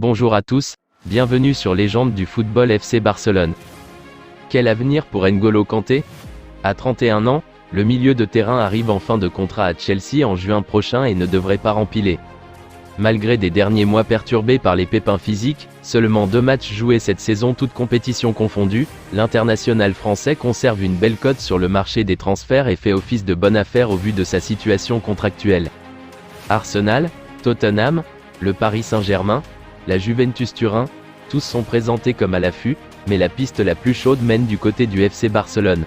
Bonjour à tous, bienvenue sur Légende du football FC Barcelone. Quel avenir pour N'Golo Kanté? À 31 ans, le milieu de terrain arrive en fin de contrat à Chelsea en juin prochain et ne devrait pas rempiler. Malgré des derniers mois perturbés par les pépins physiques, seulement 2 matchs joués cette saison toutes compétitions confondues, l'international français conserve une belle cote sur le marché des transferts et fait office de bonne affaire au vu de sa situation contractuelle. Arsenal, Tottenham, le Paris Saint-Germain, la Juventus Turin, tous sont présentés comme à l'affût, mais la piste la plus chaude mène du côté du FC Barcelone.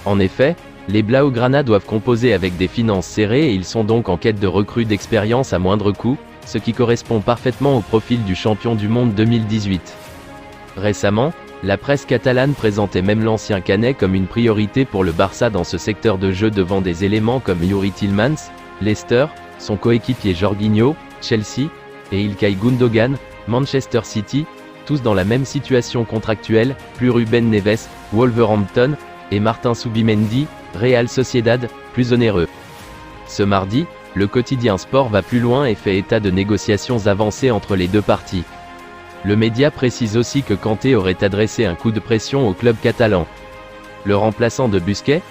En effet, les Blaugrana doivent composer avec des finances serrées et ils sont donc en quête de recrues d'expérience à moindre coût, ce qui correspond parfaitement au profil du champion du monde 2018. Récemment, la presse catalane présentait même l'ancien Canet comme une priorité pour le Barça dans ce secteur de jeu devant des éléments comme Youri Tielemans, Leicester, son coéquipier Jorginho, Chelsea, et Ilkay Gundogan, Manchester City, tous dans la même situation contractuelle, plus Ruben Neves, Wolverhampton, et Martin Zubimendi, Real Sociedad, plus onéreux. Ce mardi, le quotidien Sport va plus loin et fait état de négociations avancées entre les deux parties. Le média précise aussi que Kanté aurait adressé un coup de pression au club catalan. Le remplaçant de Busquets,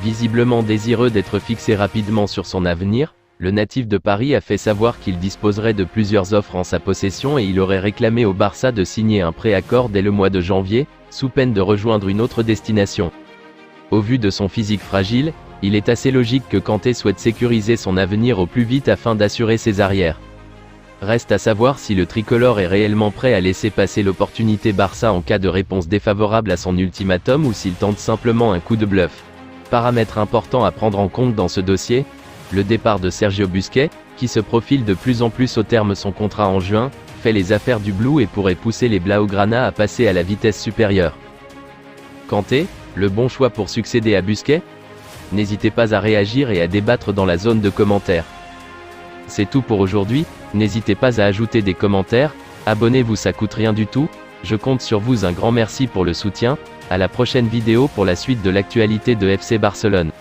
visiblement désireux d'être fixé rapidement sur son avenir, le natif de Paris a fait savoir qu'il disposerait de plusieurs offres en sa possession et il aurait réclamé au Barça de signer un préaccord dès le mois de janvier, sous peine de rejoindre une autre destination. Au vu de son physique fragile, il est assez logique que Kanté souhaite sécuriser son avenir au plus vite afin d'assurer ses arrières. Reste à savoir si le tricolore est réellement prêt à laisser passer l'opportunité Barça en cas de réponse défavorable à son ultimatum ou s'il tente simplement un coup de bluff. Paramètre important à prendre en compte dans ce dossier, le départ de Sergio Busquets, qui se profile de plus en plus au terme de son contrat en juin, fait les affaires du Blue et pourrait pousser les Blaugrana à passer à la vitesse supérieure. Kanté, le bon choix pour succéder à Busquets? N'hésitez pas à réagir et à débattre dans la zone de commentaires. C'est tout pour aujourd'hui, n'hésitez pas à ajouter des commentaires, abonnez-vous, ça coûte rien du tout, je compte sur vous, un grand merci pour le soutien, à la prochaine vidéo pour la suite de l'actualité de FC Barcelone.